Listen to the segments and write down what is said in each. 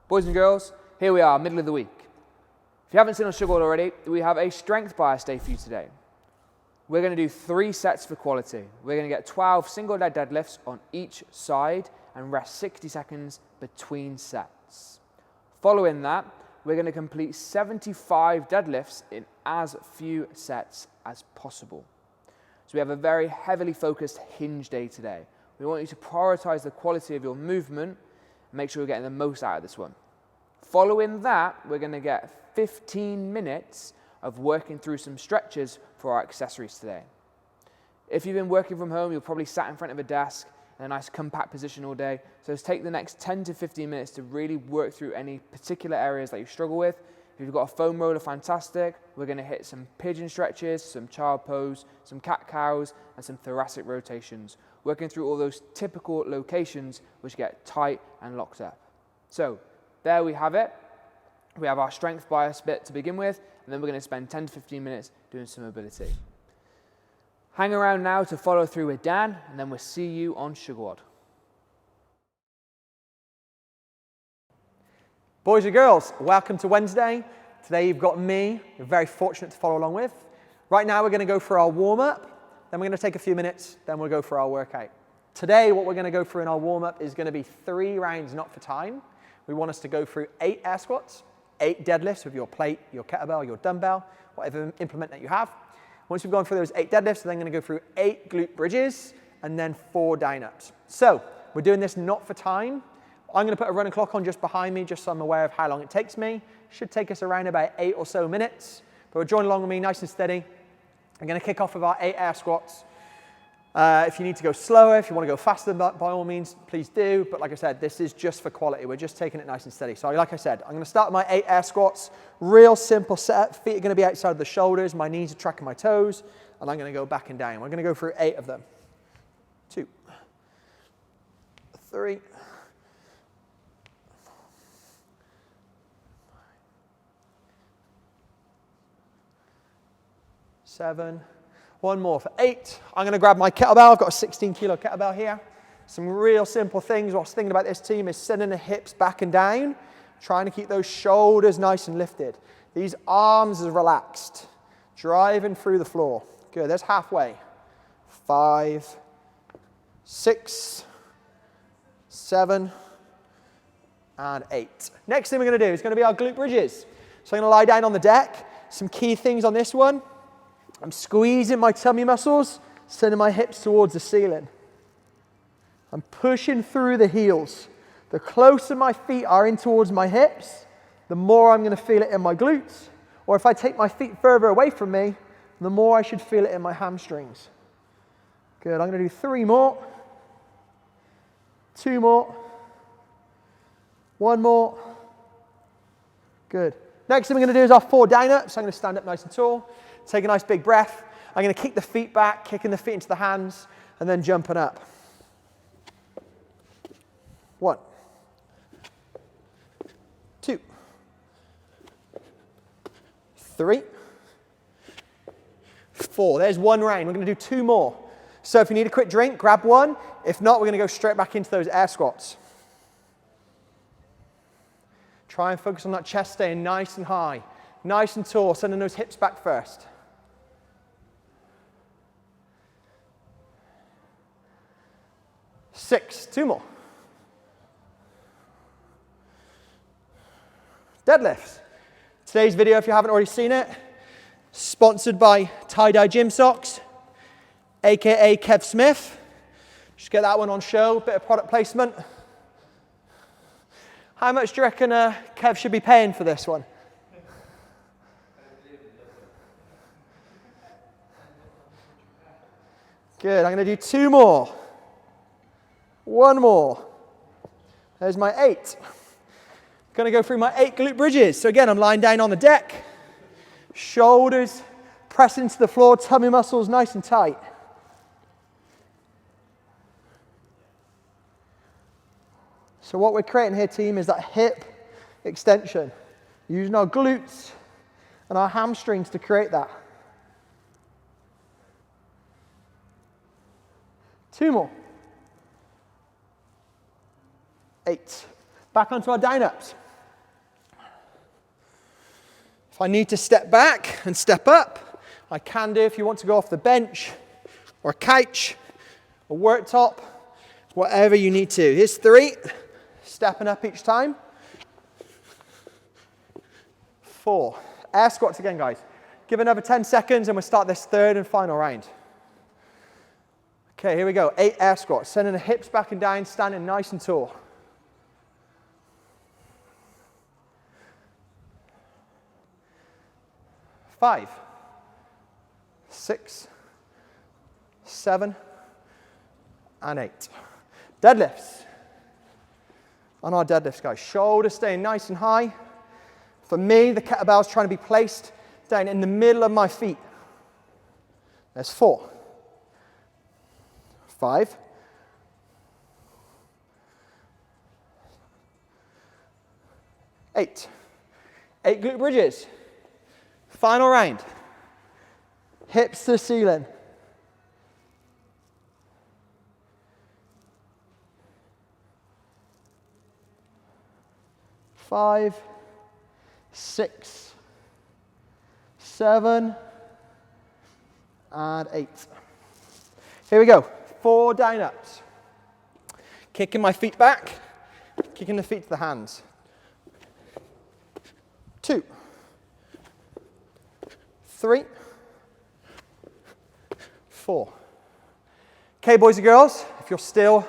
Boys and girls, here we are, middle of the week. If you haven't seen on Sugarboard already, we have a strength bias day for you today. We're going to do 3 sets for quality. We're going to get 12 single leg deadlifts on each side and rest 60 seconds between sets. Following that, we're going to complete 75 deadlifts in as few sets as possible. So we have a very heavily focused hinge day today. We want you to prioritize the quality of your movement and make sure you're getting the most out of this one. Following that, we're going to get 15 minutes of working through some stretches for our accessories today. If you've been working from home, you're probably sat in front of a desk in a nice compact position all day. So let's take the next 10 to 15 minutes to really work through any particular areas that you struggle with. If you've got a foam roller, fantastic. We're going to hit some pigeon stretches, some child pose, some cat cows, and some thoracic rotations, working through all those typical locations which get tight and locked up. So there we have it. We have our strength bias bit to begin with, and then we're going to spend 10 to 15 minutes doing some mobility. Hang around now to follow through with Dan, and then we'll see you on Sugarboard. Boys and girls, welcome to Wednesday. Today you've got me, you're very fortunate to follow along with. Right now we're going to go for our warm-up, then we're going to take a few minutes, then we'll go for our workout. Today what we're going to go through in our warm-up is going to be 3 rounds not for time. We want us to go through 8 air squats, 8 deadlifts with your plate, your kettlebell, your dumbbell, whatever implement that you have. Once we've gone through those 8 deadlifts, we're then going to go through 8 glute bridges and then 4 down-ups. So we're doing this not for time. I'm going to put a running clock on just behind me just so I'm aware of how long it takes me. Should take us around about 8 or so minutes. But we're joining along with me nice and steady. I'm going to kick off with our 8 air squats. If you need to go slower, if you want to go faster, by all means, please do. But like I said, this is just for quality. We're just taking it nice and steady. So like I said, I'm going to start with my 8 air squats. Real simple setup. Feet are going to be outside of the shoulders. My knees are tracking my toes. And I'm going to go back and down. We're going to go through 8 of them. 2, 3, 7. One more for 8. I'm going to grab my kettlebell. I've got a 16-kilo kettlebell here. Some real simple things. What I was thinking about this team is sending the hips back and down, trying to keep those shoulders nice and lifted. These arms are relaxed, driving through the floor. Good, that's halfway. 5, 6, 7, and 8. Next thing we're going to do is going to be our glute bridges. So I'm going to lie down on the deck. Some key things on this one. I'm squeezing my tummy muscles, sending my hips towards the ceiling. I'm pushing through the heels. The closer my feet are in towards my hips, the more I'm going to feel it in my glutes. Or if I take my feet further away from me, the more I should feel it in my hamstrings. Good, I'm going to do 3 more. 2 more. 1 more. Good. Next thing we're going to do is our 4 down-ups. I'm going to stand up nice and tall. Take a nice big breath. I'm going to kick the feet back, kicking the feet into the hands, and then jumping up. 1, 2, 3, 4. There's 1 round. We're going to do 2 more. So if you need a quick drink, grab one. If not, we're going to go straight back into those air squats. Try and focus on that chest staying nice and high, nice and tall, sending those hips back first. 6, 2 more. Deadlifts. Today's video, if you haven't already seen it, sponsored by Tie-Dye Gym Socks, aka Kev Smith. Just get that one on show, bit of product placement. How much do you reckon Kev should be paying for this one? Good, I'm going to do 2 more. 1 more. There's my 8. Going to go through my 8 glute bridges. So again, I'm lying down on the deck. Shoulders pressing into the floor, tummy muscles nice and tight. So what we're creating here, team, is that hip extension. Using our glutes and our hamstrings to create that. 2 more. 8. Back onto our down-ups. If I need to step back and step up, I can do. If you want to go off the bench or a couch or worktop, whatever you need to. Here's 3, stepping up each time. 4. Air squats again, guys. Give another 10 seconds and we'll start this third and final round. Okay, here we go. 8 air squats. Sending the hips back and down, standing nice and tall. 5, 6, 7, and 8. Deadlifts. On our deadlifts, guys. Shoulders staying nice and high. For me, the kettlebell's trying to be placed down in the middle of my feet. There's 4, 5, 8. 8 glute bridges. Final round. Hips to the ceiling. 5, 6, 7, and 8. Here we go. 4 down ups. Kicking my feet back, kicking the feet to the hands. 2, 3, 4. Okay, boys and girls, if you're still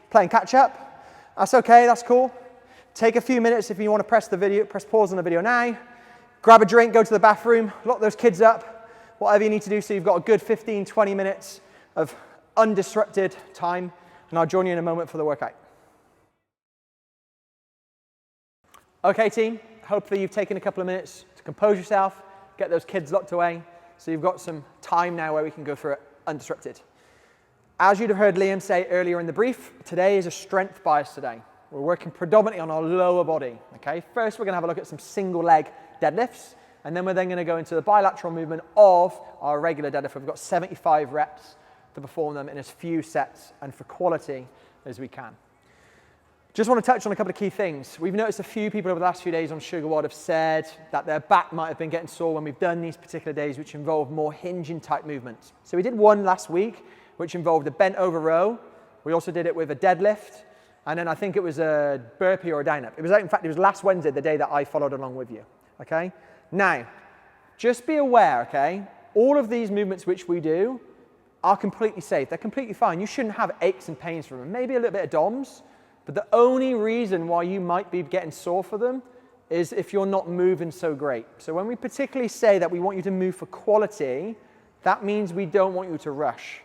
playing catch up, that's okay, that's cool. Take a few minutes if you want to press pause on the video now. Grab a drink, go to the bathroom, lock those kids up, whatever you need to do so you've got a good 15, 20 minutes of undisrupted time, and I'll join you in a moment for the workout. Okay, team, hopefully you've taken a couple of minutes to compose yourself, get those kids locked away, so you've got some time now where we can go through it undisrupted. As you'd have heard Liam say earlier in the brief, today is a strength bias today. We're working predominantly on our lower body, okay? First, we're gonna have a look at some single leg deadlifts, and then we're then gonna go into the bilateral movement of our regular deadlift. We've got 75 reps to perform them in as few sets and for quality as we can. Just want to touch on a couple of key things. We've noticed a few people over the last few days on Sugar WOD have said that their back might have been getting sore when we've done these particular days, which involve more hinging type movements. So we did one last week, which involved a bent over row. We also did it with a deadlift, and then I think it was a burpee or a down up. It was, in fact, it was last Wednesday, the day that I followed along with you, okay? Now, just be aware, okay? All of these movements which we do are completely safe. They're completely fine. You shouldn't have aches and pains from them. Maybe a little bit of DOMS, but the only reason why you might be getting sore for them is if you're not moving so great. So when we particularly say that we want you to move for quality, that means we don't want you to rush.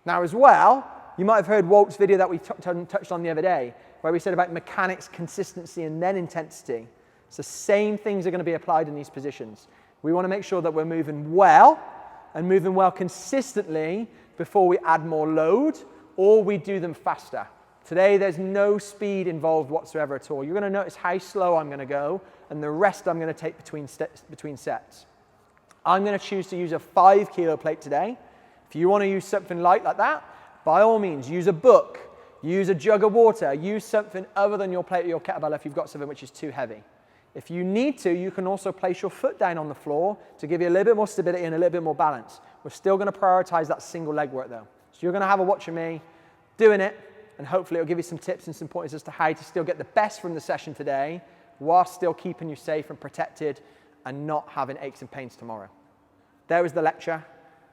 Now as well, you might have heard Walt's video that we touched on the other day, where we said about mechanics, consistency, and then intensity. It's the same things are going to be applied in these positions. We want to make sure that we're moving well, and moving well consistently before we add more load, or we do them faster. Today, there's no speed involved whatsoever at all. You're going to notice how slow I'm going to go, and the rest I'm going to take between sets. I'm going to choose to use a 5 kilo plate today. If you want to use something light like that, by all means, use a book, use a jug of water, use something other than your plate or your kettlebell if you've got something which is too heavy. If you need to, you can also place your foot down on the floor to give you a little bit more stability and a little bit more balance. We're still going to prioritize that single leg work though. So you're going to have a watch of me doing it, and hopefully it'll give you some tips and some pointers as to how to still get the best from the session today while still keeping you safe and protected and not having aches and pains tomorrow. There was the lecture.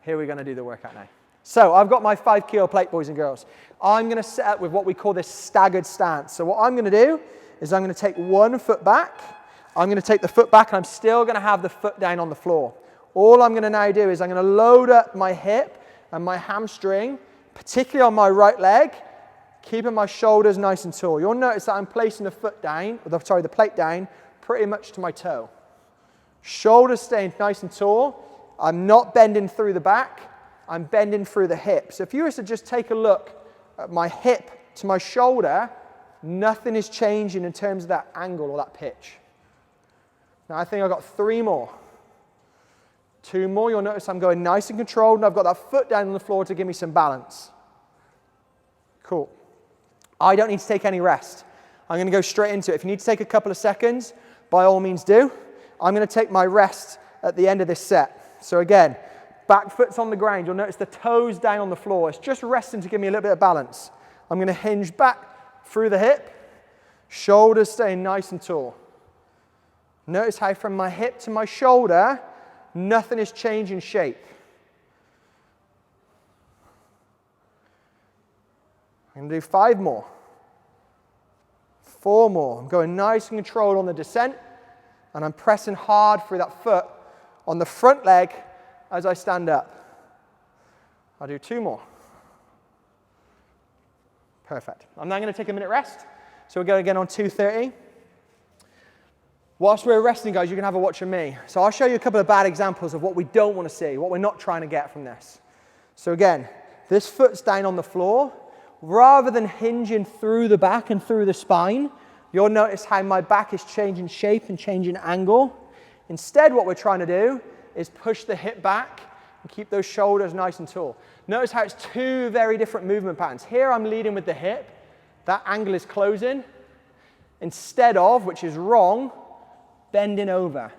Here we're going to do the workout now. So I've got my 5 kilo plate, boys and girls. I'm going to set up with what we call this staggered stance. So what I'm going to do is I'm going to take one foot back. I'm going to take the foot back, and I'm still going to have the foot down on the floor. All I'm going to now do is I'm going to load up my hip and my hamstring, particularly on my right leg, keeping my shoulders nice and tall. You'll notice that I'm placing the plate down pretty much to my toe. Shoulders staying nice and tall. I'm not bending through the back. I'm bending through the hip. So if you were to just take a look at my hip to my shoulder, nothing is changing in terms of that angle or that pitch. Now I think I've got 3 more. 2 more. You'll notice I'm going nice and controlled, and I've got that foot down on the floor to give me some balance. Cool. I don't need to take any rest. I'm going to go straight into it. If you need to take a couple of seconds, by all means do. I'm going to take my rest at the end of this set. So again, back foot's on the ground. You'll notice the toes down on the floor. It's just resting to give me a little bit of balance. I'm going to hinge back through the hip, shoulders staying nice and tall. Notice how from my hip to my shoulder, nothing is changing shape. I'm going to do 5 more. 4 more. I'm going nice and controlled on the descent, and I'm pressing hard through that foot on the front leg as I stand up. I'll do 2 more. Perfect. I'm now going to take a minute rest. So we'll go again on 2:30. Whilst we're resting, guys, you can have a watch of me. So I'll show you a couple of bad examples of what we don't want to see, what we're not trying to get from this. So again, this foot's down on the floor. Rather than hinging through the back and through the spine, you'll notice how my back is changing shape and changing angle. Instead, what we're trying to do is push the hip back and keep those shoulders nice and tall. Notice how it's 2 very different movement patterns. Here I'm leading with the hip. That angle is closing. Instead of, which is wrong, bending over.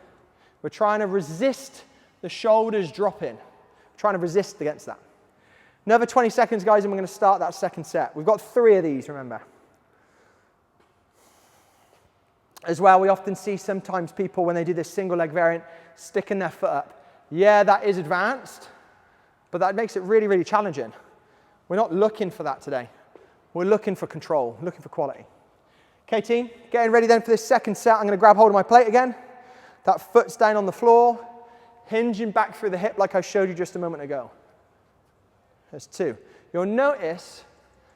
We're trying to resist the shoulders dropping. We're trying to resist against that. Another 20 seconds, guys, and we're going to start that second set. We've got 3 of these, remember. As well, we often see sometimes people, when they do this single leg variant, sticking their foot up. Yeah, that is advanced, but that makes it really, really challenging. We're not looking for that today. We're looking for control, looking for quality. Okay, team, getting ready then for this second set. I'm going to grab hold of my plate again. That foot's down on the floor, hinging back through the hip like I showed you just a moment ago. There's 2. You'll notice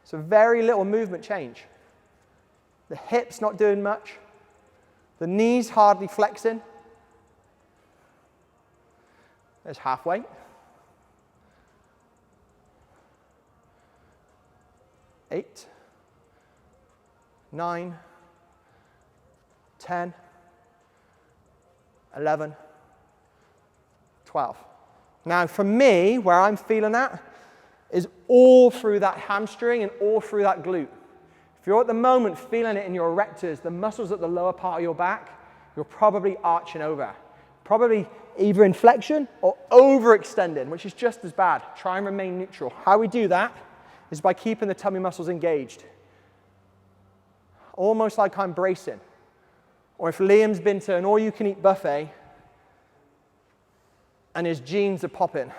it's a very little movement change. The hip's not doing much. The knee's hardly flexing. There's halfway. 8, 9, 10, 11, 12. Now, for me, where I'm feeling that is all through that hamstring and all through that glute. If you're at the moment feeling it in your erectors, the muscles at the lower part of your back, you're probably arching over. Probably either in flexion or overextending, which is just as bad. Try and remain neutral. How we do that is by keeping the tummy muscles engaged. Almost like I'm bracing. Or if Liam's been to an all-you-can-eat buffet and his jeans are popping.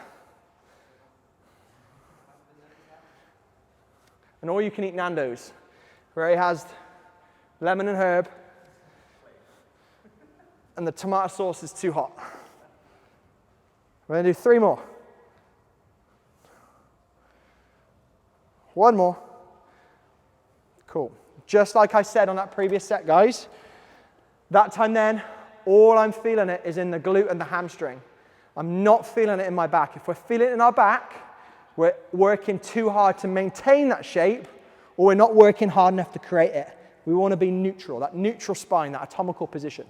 An all-you-can-eat Nando's, where he has lemon and herb, and the tomato sauce is too hot. We're going to do 3 more. 1 more. Cool. Just like I said on that previous set, guys, that time then, all I'm feeling it is in the glute and the hamstring. I'm not feeling it in my back. If we're feeling it in our back, we're working too hard to maintain that shape, or we're not working hard enough to create it. We want to be neutral, that neutral spine, that atomical position.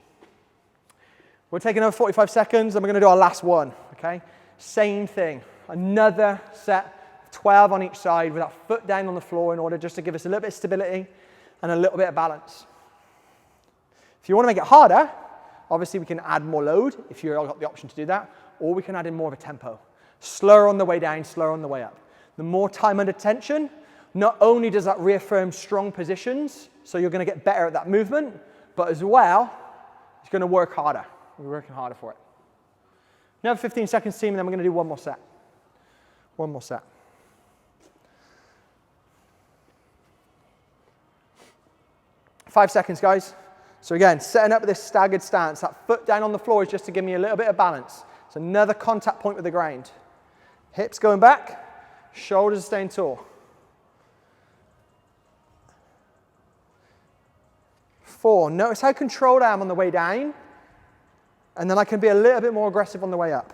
We'll take another 45 seconds, and we're going to do our last one, okay? Same thing. Another set of 12 on each side with that foot down on the floor in order just to give us a little bit of stability and a little bit of balance. If you want to make it harder, obviously we can add more load if you've got the option to do that, or we can add in more of a tempo. Slower on the way down, slower on the way up. The more time under tension, not only does that reaffirm strong positions, so you're going to get better at that movement, but as well, it's going to work harder. We're working harder for it. Another 15 seconds, team, and then we're going to do 1 more set. 1 more set. 5 seconds, guys. So again, setting up this staggered stance. That foot down on the floor is just to give me a little bit of balance. It's another contact point with the ground. Hips going back, shoulders staying tall. 4. Notice how controlled I am on the way down, and then I can be a little bit more aggressive on the way up.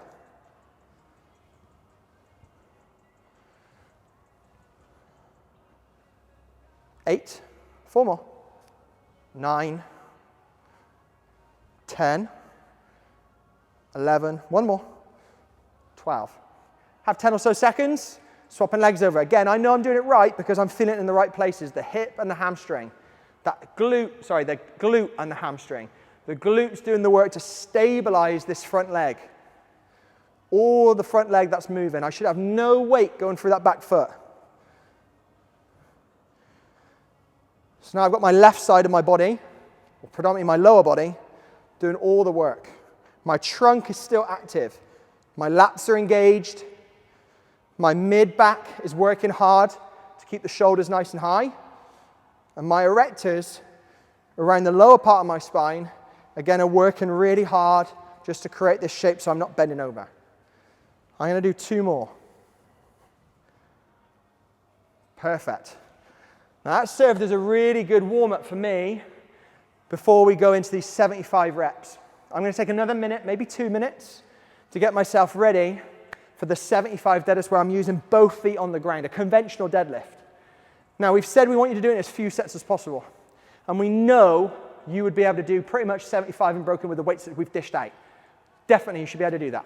8. 4 more. 9. 10. 11. 1 more. 12. Have 10 or so seconds, swapping legs over. Again, I know I'm doing it right because I'm feeling it in the right places, the hip and the hamstring. The glute and the hamstring. The glute's doing the work to stabilize this front leg. All the front leg that's moving. I should have no weight going through that back foot. So now I've got my left side of my body, or predominantly my lower body, doing all the work. My trunk is still active. My lats are engaged. My mid-back is working hard to keep the shoulders nice and high. And my erectors around the lower part of my spine, again, are working really hard just to create this shape so I'm not bending over. I'm going to do 2 more. Perfect. Now that served as a really good warm-up for me before we go into these 75 reps. I'm going to take another minute, maybe 2 minutes, to get myself ready for the 75 deadlifts where I'm using both feet on the ground, a conventional deadlift. Now we've said we want you to do it in as few sets as possible. And we know you would be able to do pretty much 75 unbroken with the weights that we've dished out. Definitely you should be able to do that.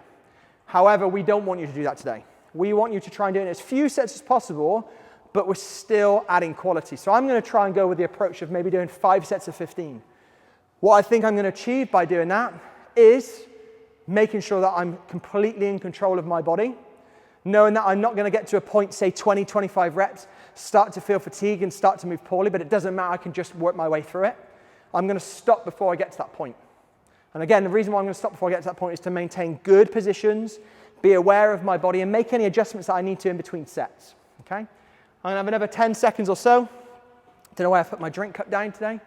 However, we don't want you to do that today. We want you to try and do it in as few sets as possible, but we're still adding quality. So I'm going to try and go with the approach of maybe doing 5 sets of 15. What I think I'm going to achieve by doing that is making sure that I'm completely in control of my body, knowing that I'm not going to get to a point, say 20, 25 reps, start to feel fatigue and start to move poorly, but it doesn't matter, I can just work my way through it. I'm going to stop before I get to that point. And again, the reason why I'm going to stop before I get to that point is to maintain good positions, be aware of my body, and make any adjustments that I need to in between sets. Okay? I'm going to have another 10 seconds or so. Don't know where I put my drink cup down today.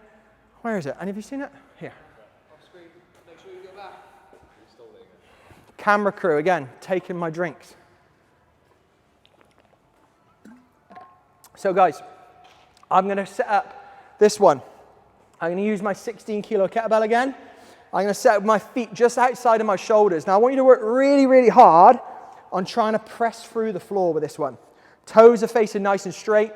Where is it? Any of you seen it? Here. Off screen. Make sure you get back. Camera crew, again, taking my drinks. So guys, I'm going to set up this one. I'm going to use my 16 kilo kettlebell again. I'm going to set up my feet just outside of my shoulders. Now I want you to work really, really hard on trying to press through the floor with this one. Toes are facing nice and straight.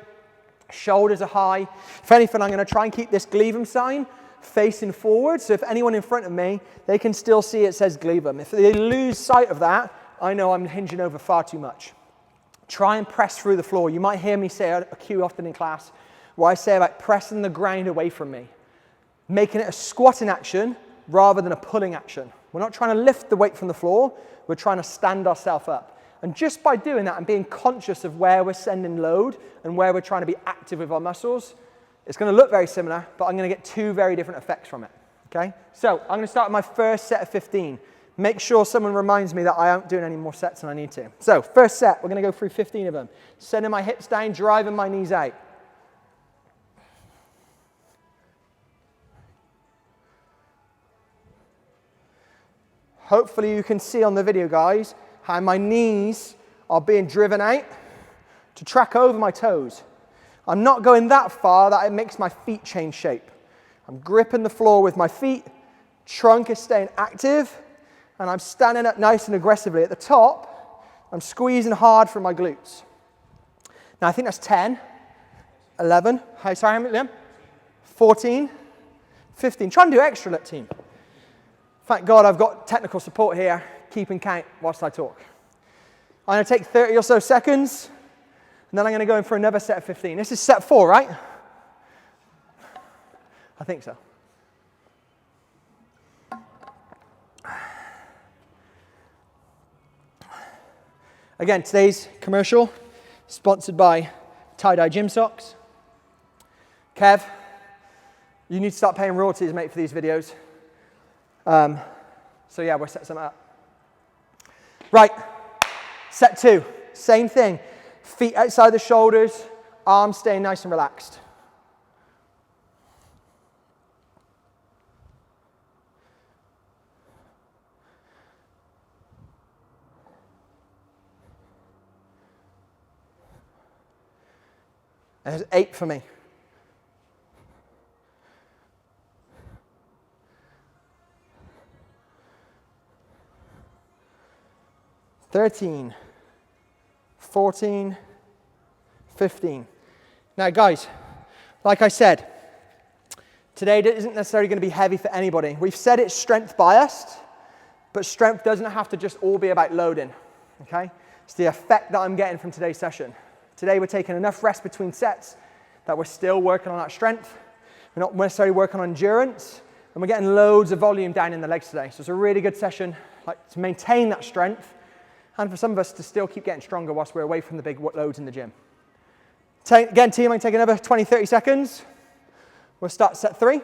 Shoulders are high. If anything, I'm going to try and keep this glevum sign facing forward. So if anyone in front of me, they can still see it says glevum. If they lose sight of that, I know I'm hinging over far too much. Try and press through the floor. You might hear me say a cue often in class where I say about pressing the ground away from me. Making it a squatting action rather than a pulling action. We're not trying to lift the weight from the floor, we're trying to stand ourselves up. And just by doing that and being conscious of where we're sending load and where we're trying to be active with our muscles, it's going to look very similar, but I'm going to get 2 very different effects from it. Okay? So I'm going to start with my first set of 15. Make sure someone reminds me that I aren't doing any more sets than I need to. So first set, we're going to go through 15 of them. Sending my hips down, driving my knees out. Hopefully you can see on the video, guys, how my knees are being driven out to track over my toes. I'm not going that far that it makes my feet change shape. I'm gripping the floor with my feet, trunk is staying active, and I'm standing up nice and aggressively. At the top, I'm squeezing hard from my glutes. Now I think that's 10, 11, sorry, how many, Liam? 14, 15. Try and do extra, let team. Thank God I've got technical support here, keeping count whilst I talk. I'm going to take 30 or so seconds, and then I'm going to go in for another set of 15. This is set 4, right? I think so. Again, today's commercial, sponsored by Tie-Dye Gym Socks. Kev, you need to start paying royalties, mate, for these videos. So yeah, we'll set some up. Right, set 2, same thing. Feet outside the shoulders, arms staying nice and relaxed. There's 8 for me. (13), 14, 15. Now guys, like I said, today isn't necessarily going to be heavy for anybody. We've said it's strength biased, but strength doesn't have to just all be about loading, okay? It's the effect that I'm getting from today's session. Today we're taking enough rest between sets that we're still working on that strength. We're not necessarily working on endurance, And we're getting loads of volume down in the legs today. So it's a really good session, like, to maintain that strength, and for some of us to still keep getting stronger whilst we're away from the big loads in the gym. Again, team, I'm going to take another 20, 30 seconds. We'll start set 3.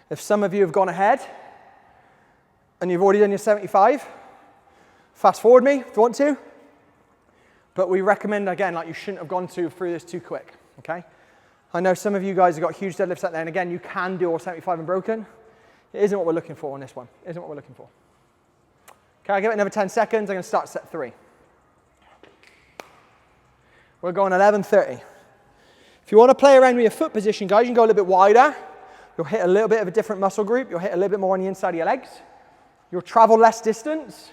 If some of you have gone ahead and you've already done your 75, fast forward me if you want to. But we recommend, again, like, you shouldn't have gone through this too quick, okay? I know some of you guys have got huge deadlifts out there, and again, you can do all 75 and broken. It isn't what we're looking for on this one. It isn't what we're looking for. Okay, I'll give it another 10 seconds. I'm going to start set 3. We're going 11:30. If you want to play around with your foot position, guys, you can go a little bit wider. You'll hit a little bit of a different muscle group. You'll hit a little bit more on the inside of your legs. You'll travel less distance,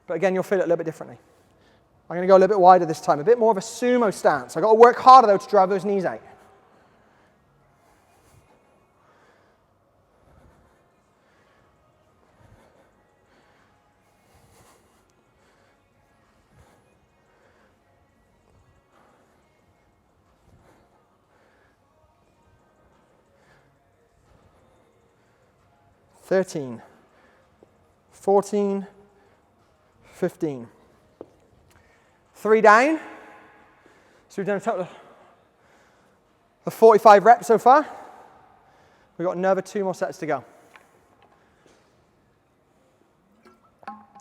but again, you'll feel it a little bit differently. I'm going to go a little bit wider this time, a bit more of a sumo stance. I've got to work harder, though, to drive those knees out. "13, 14, 15. 3 down. So we've done a total of 45 reps so far. We've got another 2 more sets to go.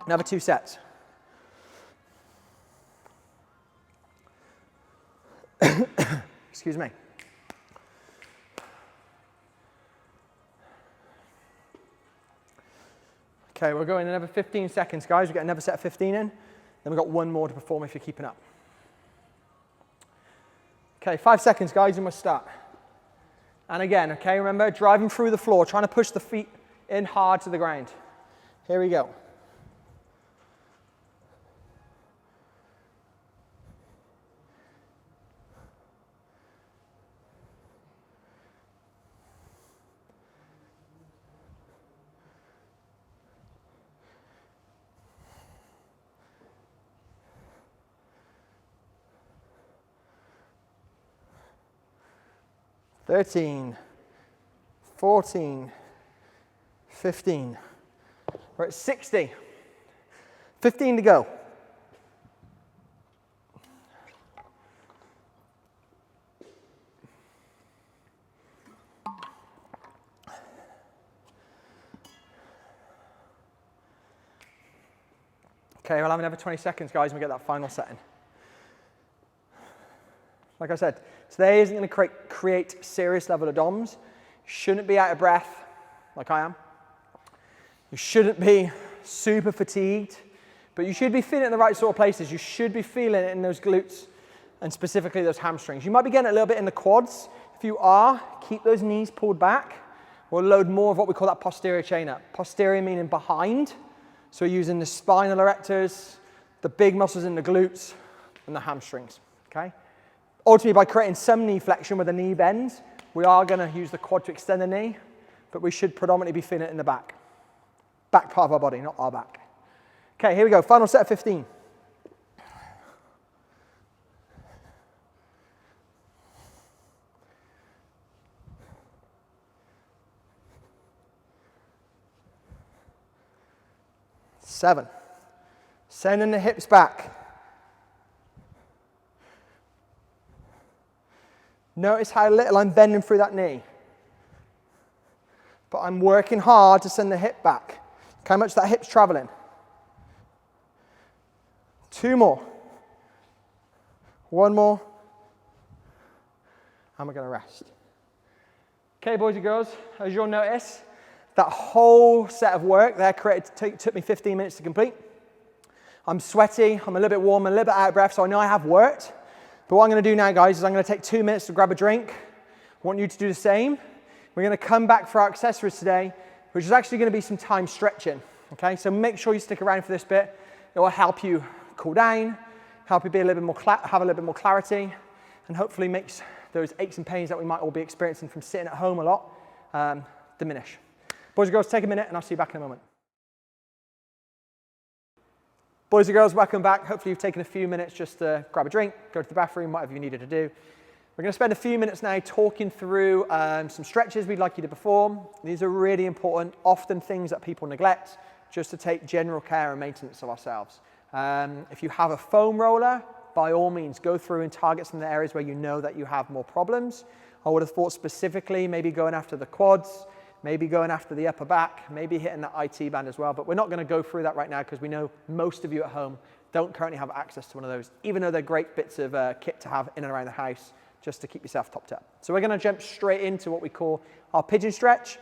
Another 2 sets. Excuse me. Okay, we're going another 15 seconds, guys. We've got another set of 15 in. Then we've got 1 more to perform if you're keeping up. Okay, 5 seconds, guys, and we'll start. And again, okay, remember, driving through the floor, trying to push the feet in hard to the ground. Here we go. "13, 14, 15. We're at 60. 15 to go. Okay, we'll have another 20 seconds, guys, and we get that final set in. Like I said, today isn't going to create serious level of DOMs. You shouldn't be out of breath, like I am. You shouldn't be super fatigued, but you should be feeling it in the right sort of places. You should be feeling it in those glutes and specifically those hamstrings. You might be getting it a little bit in the quads. If you are, keep those knees pulled back. We'll load more of what we call that posterior chain up. Posterior meaning behind. So we're using the spinal erectors, the big muscles in the glutes, and the hamstrings, okay? Ultimately, by creating some knee flexion where the knee bends, we are going to use the quad to extend the knee, but we should predominantly be feeling it in the back. Back part of our body, not our back. Okay, here we go. Final set of 15. Seven. Sending the hips back. Notice how little I'm bending through that knee. But I'm working hard to send the hip back. Look how much that hip's traveling. 2 more. 1 more. And we're going to rest. Okay, boys and girls, as you'll notice, that whole set of work there took me 15 minutes to complete. I'm sweaty, I'm a little bit warm, a little bit out of breath, so I know I have worked. But what I'm going to do now, guys, is I'm going to take 2 minutes to grab a drink. I want you to do the same. We're going to come back for our accessories today, which is actually going to be some time stretching. Okay, so make sure you stick around for this bit. It will help you cool down, help you be a little bit more have a little bit more clarity, and hopefully makes those aches and pains that we might all be experiencing from sitting at home a lot diminish. Boys and girls, take a minute, and I'll see you back in a moment. Boys and girls, welcome back. Hopefully you've taken a few minutes just to grab a drink, go to the bathroom, whatever you needed to do. We're going to spend a few minutes now talking through some stretches we'd like you to perform. These are really important, often things that people neglect, just to take general care and maintenance of ourselves. If you have a foam roller, by all means, go through and target some of the areas where you know that you have more problems. I would have thought specifically maybe going after the quads, maybe going after the upper back, maybe hitting the IT band as well, but we're not going to go through that right now because we know most of you at home don't currently have access to one of those, even though they're great bits of kit to have in and around the house just to keep yourself topped up. So we're going to jump straight into what we call our pigeon stretch.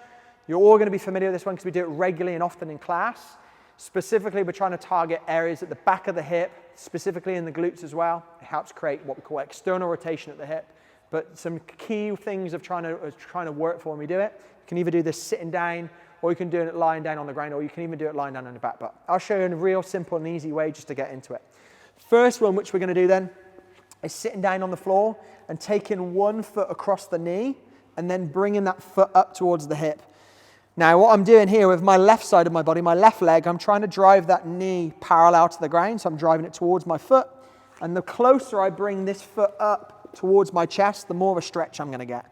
You're all going to be familiar with this one because we do it regularly and often in class. Specifically, we're trying to target areas at the back of the hip, specifically in the glutes as well. It helps create what we call external rotation at the hip. But some key things of trying to work for when we do it. You can either do this sitting down, or you can do it lying down on the ground, or you can even do it lying down on your back. But I'll show you in a real simple and easy way just to get into it. First one, which we're going to do then, is sitting down on the floor and taking one foot across the knee and then bringing that foot up towards the hip. Now, what I'm doing here with my left side of my body, my left leg, I'm trying to drive that knee parallel to the ground, so I'm driving it towards my foot. And the closer I bring this foot up towards my chest, the more of a stretch I'm going to get.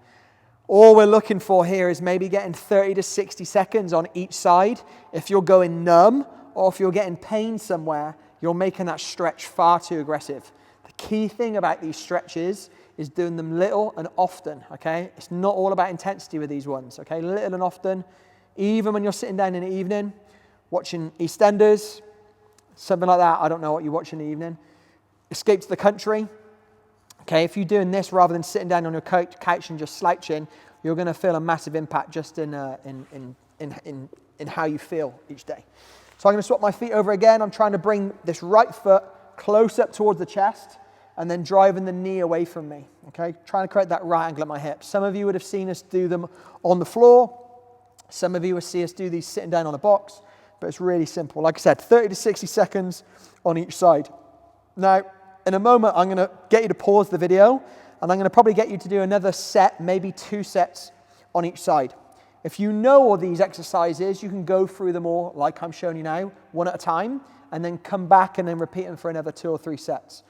All we're looking for here is maybe getting 30 to 60 seconds on each side. If you're going numb or if you're getting pain somewhere, you're making that stretch far too aggressive. The key thing about these stretches is doing them little and often, okay? It's not all about intensity with these ones, okay? Little and often. Even when you're sitting down in the evening, watching EastEnders, something like that, I don't know what you watch in the evening. Escape to the Country. Okay, if you're doing this rather than sitting down on your couch and just slouching, you're going to feel a massive impact just in how you feel each day. So I'm going to swap my feet over again. I'm trying to bring this right foot close up towards the chest and then driving the knee away from me. Okay, trying to create that right angle at my hips. Some of you would have seen us do them on the floor. Some of you will see us do these sitting down on a box, but it's really simple. Like I said, 30 to 60 seconds on each side. Now, in a moment, I'm going to get you to pause the video, and I'm going to probably get you to do another set, maybe 2 sets on each side. If you know all these exercises, you can go through them all like I'm showing you now, one at a time, and then come back and then repeat them for another 2 or 3 sets.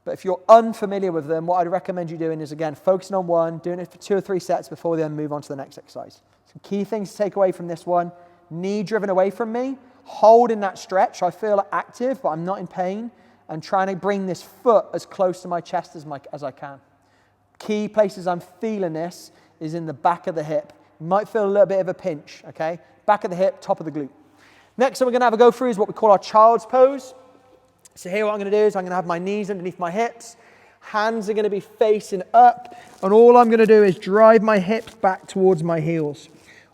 But if you're unfamiliar with them, what I'd recommend you doing is, again, focusing on one, doing it for 2 or 3 sets before we then move on to the next exercise. Some key things to take away from this one: knee driven away from me, holding that stretch. I feel active, but I'm not in pain, and trying to bring this foot as close to my chest as I can. Key places I'm feeling this is in the back of the hip. You might feel a little bit of a pinch, okay? Back of the hip, top of the glute. Next thing we're going to have a go through is what we call our child's pose. So here what I'm going to do is I'm going to have my knees underneath my hips. Hands are going to be facing up, and all I'm going to do is drive my hips back towards my heels.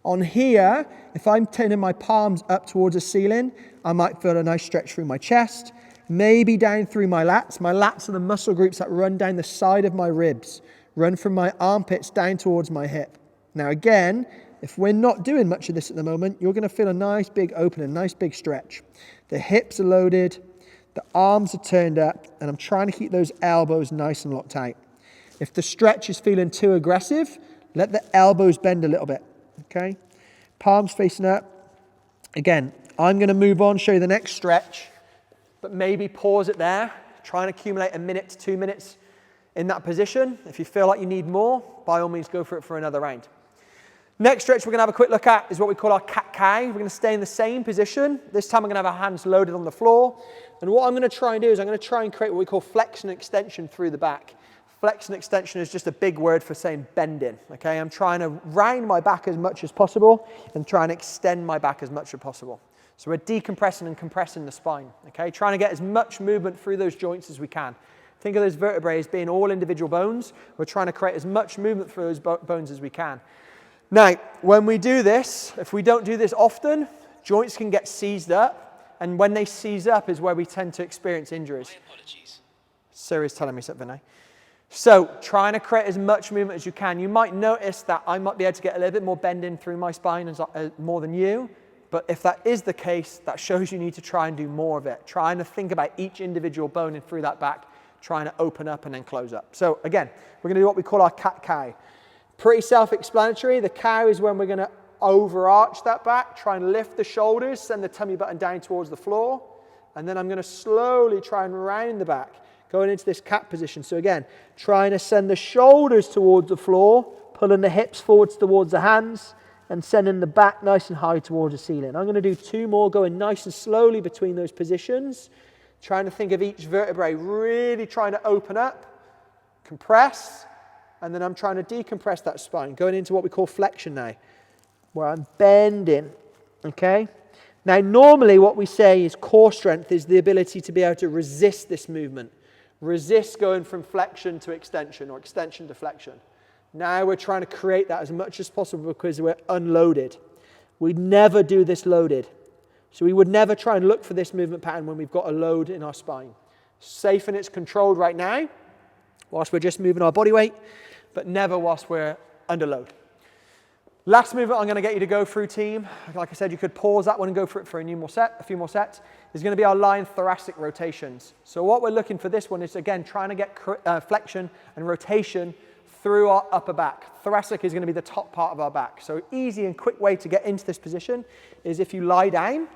On here, if I'm turning my palms up towards the ceiling, I might feel a nice stretch through my chest, maybe down through my lats. My lats are the muscle groups that run down the side of my ribs, run from my armpits down towards my hip. Now again, if we're not doing much of this at the moment, you're going to feel a nice big open, a nice big stretch. The hips are loaded, the arms are turned up, and I'm trying to keep those elbows nice and locked out. If the stretch is feeling too aggressive, let the elbows bend a little bit. Okay, palms facing up. Again, I'm going to move on, show you the next stretch, but maybe pause it there. Try and accumulate 1 minute to 2 minutes in that position. If you feel like you need more, by all means, go for it for another round. Next stretch we're going to have a quick look at is what we call our cat-cow. We're going to stay in the same position. This time we're going to have our hands loaded on the floor. And what I'm going to try and do is I'm going to try and create what we call flexion and extension through the back. Flexion extension is just a big word for saying bending, okay? I'm trying to round my back as much as possible and try and extend my back as much as possible. So we're decompressing and compressing the spine, okay? Trying to get as much movement through those joints as we can. Think of those vertebrae as being all individual bones. We're trying to create as much movement through those bones as we can. Now, when we do this, if we don't do this often, joints can get seized up, and when they seize up is where we tend to experience injuries. My apologies. Siri's telling me something now. So trying to create as much movement as you can. You might notice that I might be able to get a little bit more bending through my spine more than you, but if that is the case, that shows you need to try and do more of it. Trying to think about each individual bone in through that back, trying to open up and then close up. So again, we're going to do what we call our cat-cow. Pretty self-explanatory. The cow is when we're going to overarch that back, try and lift the shoulders, send the tummy button down towards the floor, and then I'm going to slowly try and round the back, going into this cat position. So again, trying to send the shoulders towards the floor, pulling the hips forwards towards the hands, and sending the back nice and high towards the ceiling. I'm going to do 2 more, going nice and slowly between those positions, trying to think of each vertebrae, really trying to open up, compress, and then I'm trying to decompress that spine, going into what we call flexion now, where I'm bending, okay? Now, normally what we say is core strength is the ability to be able to resist this movement, resist going from flexion to extension or extension to flexion. Now we're trying to create that as much as possible because we're unloaded. We never do this loaded. So we would never try and look for this movement pattern when we've got a load in our spine. Safe and it's controlled right now, whilst we're just moving our body weight, but never whilst we're under load. Last movement I'm going to get you to go through, team. Like I said, you could pause that one and go for it for a few more sets. Is going to be our lying thoracic rotations. So what we're looking for this one is, again, trying to get flexion and rotation through our upper back. Thoracic is going to be the top part of our back. So easy and quick way to get into this position is if you lie down.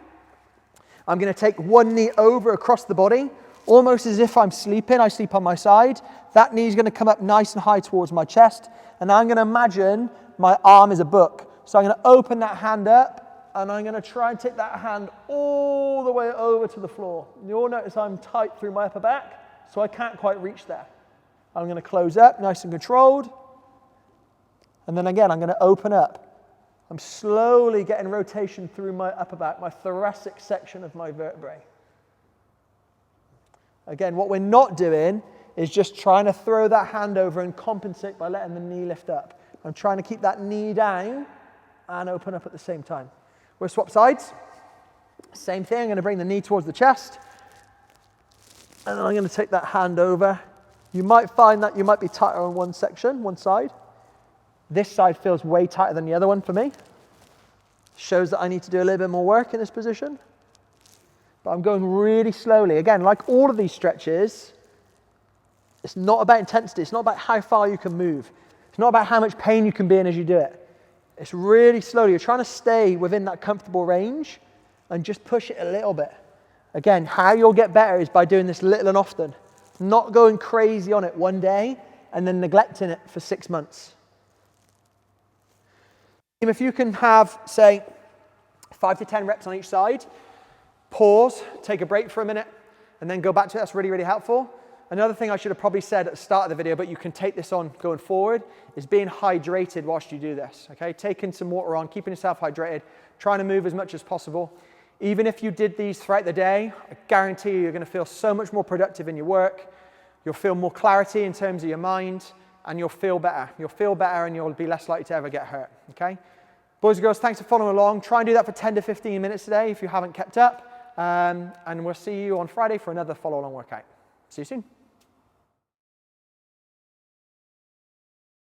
I'm going to take one knee over across the body, almost as if I'm sleeping. I sleep on my side. That knee is going to come up nice and high towards my chest. And I'm going to imagine my arm is a book. So I'm going to open that hand up and I'm going to try and take that hand all the way over to the floor. You'll notice I'm tight through my upper back, so I can't quite reach there. I'm going to close up, nice and controlled. And then again, I'm going to open up. I'm slowly getting rotation through my upper back, my thoracic section of my vertebrae. Again, what we're not doing is just trying to throw that hand over and compensate by letting the knee lift up. I'm trying to keep that knee down and open up at the same time. We'll swap sides. Same thing, I'm going to bring the knee towards the chest. And then I'm going to take that hand over. You might find that you might be tighter on one section, one side. This side feels way tighter than the other one for me. Shows that I need to do a little bit more work in this position. But I'm going really slowly. Again, like all of these stretches, it's not about intensity. It's not about how far you can move. It's not about how much pain you can be in as you do it. It's really slowly. You're trying to stay within that comfortable range and just push it a little bit. Again, how you'll get better is by doing this little and often. Not going crazy on it one day and then neglecting it for 6 months. If you can have, say, 5 to 10 reps on each side, pause, take a break for a minute, and then go back to it, that's really, really helpful. Another thing I should have probably said at the start of the video, but you can take this on going forward, is being hydrated whilst you do this, okay? Taking some water on, keeping yourself hydrated, trying to move as much as possible. Even if you did these throughout the day, I guarantee you're going to feel so much more productive in your work. You'll feel more clarity in terms of your mind, and you'll feel better. You'll feel better and you'll be less likely to ever get hurt, okay? Boys and girls, thanks for following along. Try and do that for 10 to 15 minutes today if you haven't kept up. And we'll see you on Friday for another follow-along workout. See you soon.